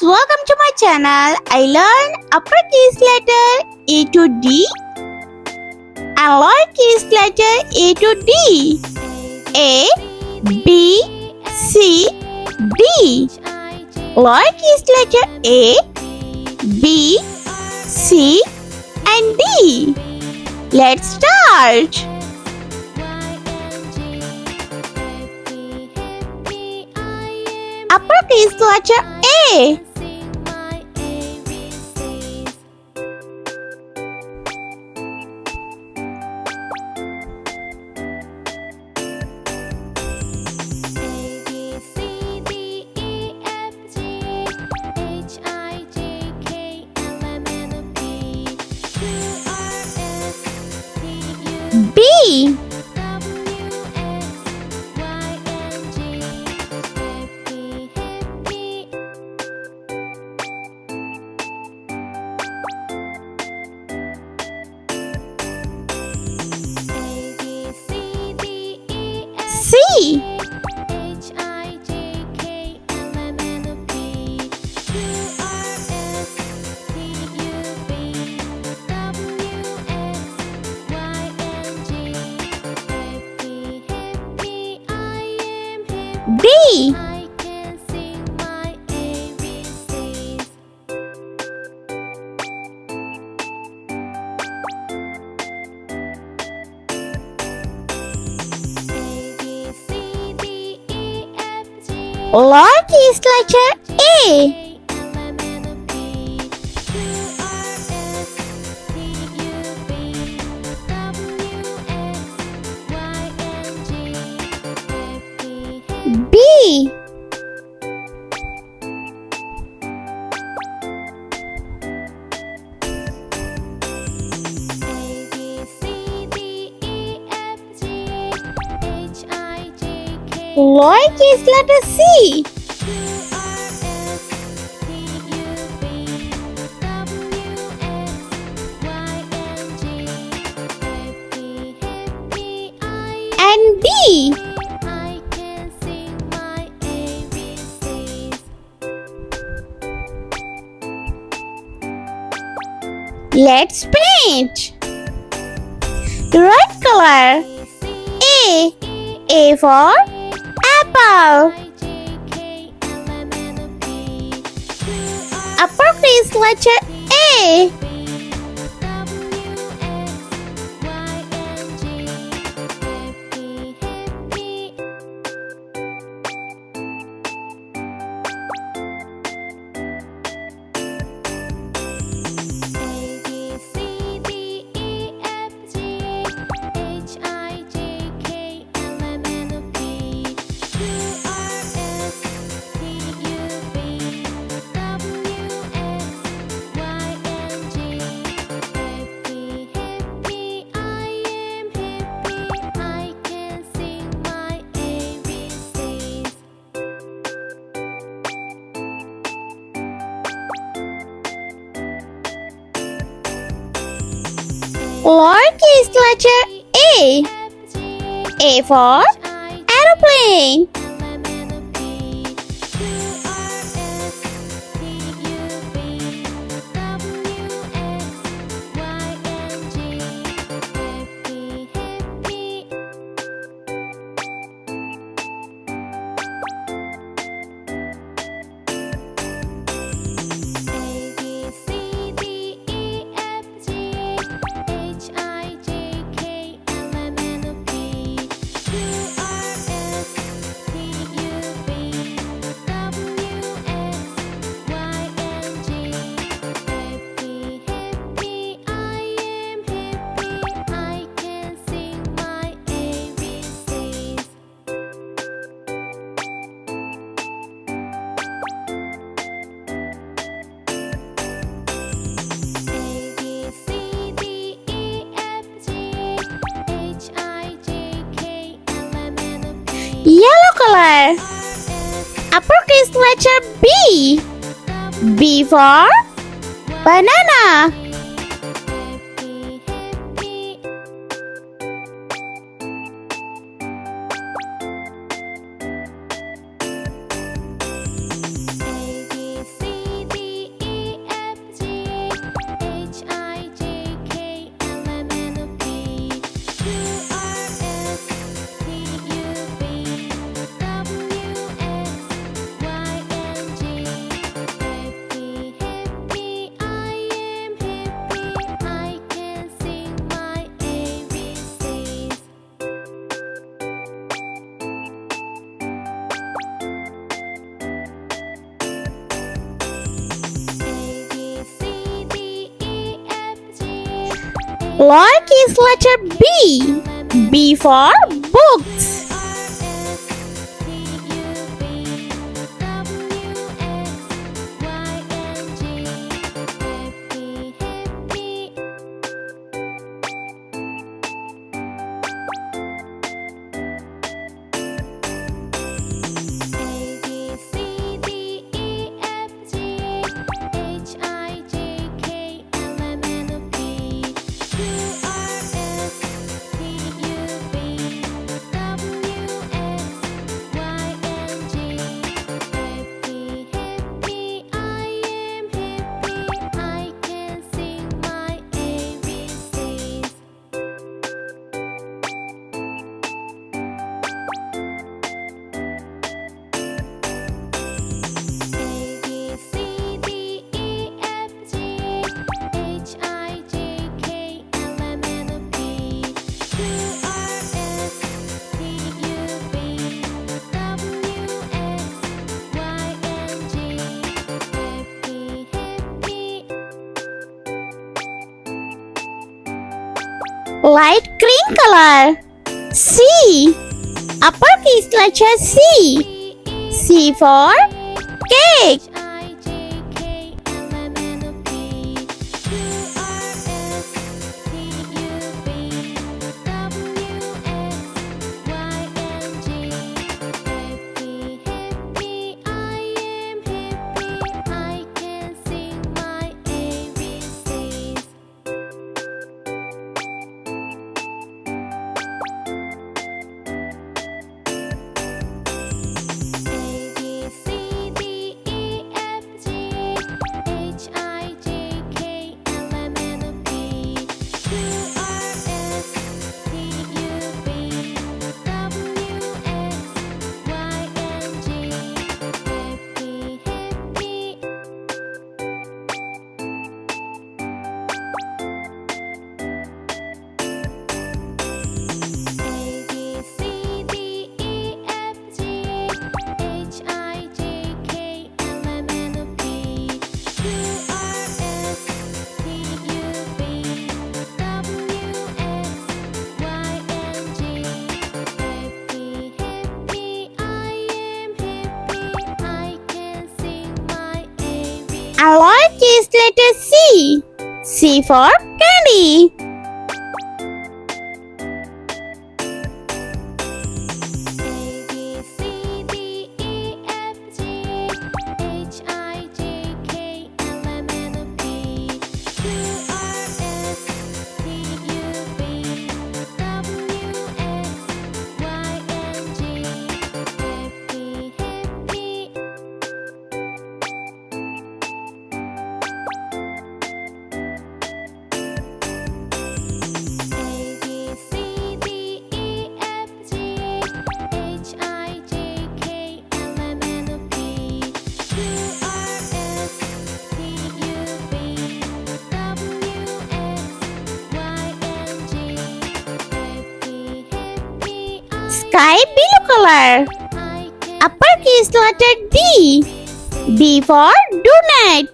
welcome to my channel. I learn uppercase letter A to D and lowercase letter A to D. A, B, C, D. Lowercase letter A, B, C and D. Let's start. Uppercase letter A. B. C. D. Lowercase letter A. B. Lowercase letter C. And D. Let's paint. Red color. A for apple. Uppercase letter A. Lowercase letter A. A for aeroplane. Yellow color. Uppercase letter B. B for banana. Lowercase letter B. B for books. Light green color. C. Uppercase letter C. C for cake. A lowercase letter C. C for Caddy. Sky blue color. Uppercase letter D. D for donut.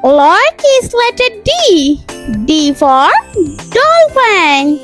Lowercase letter D. D for Dolphin.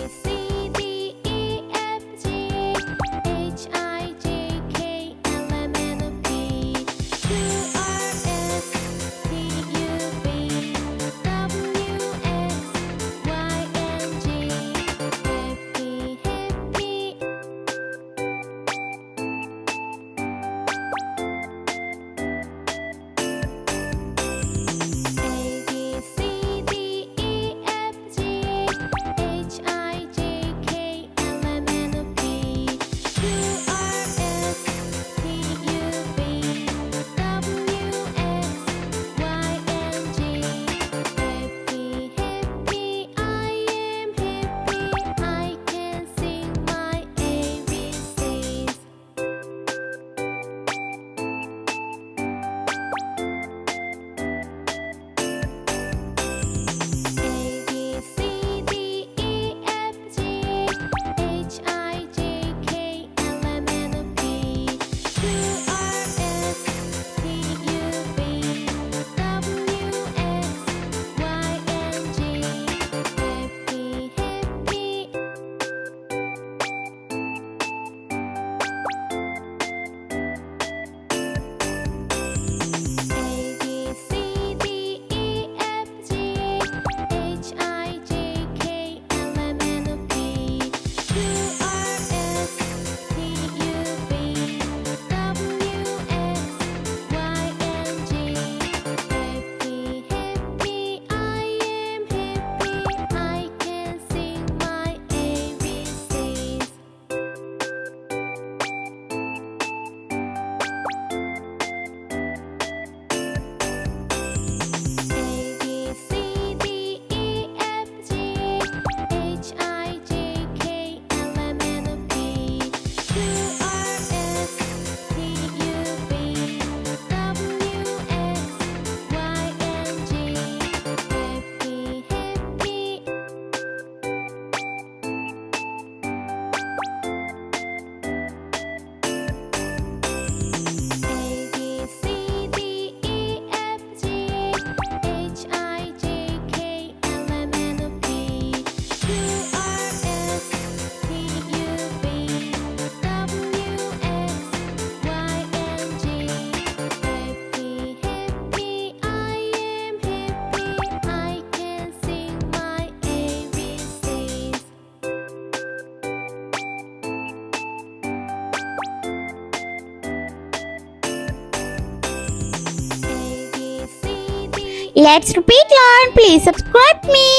Let's repeat learn. Please subscribe me.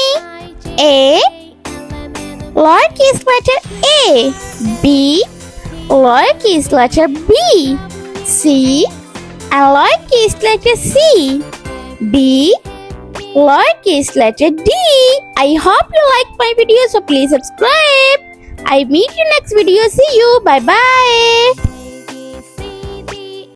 A, lowercase letter A. B, lowercase letter B. C, and lowercase letter C. D, lowercase letter D. I hope you like my video, so please subscribe. I meet you next video. See you. Bye bye.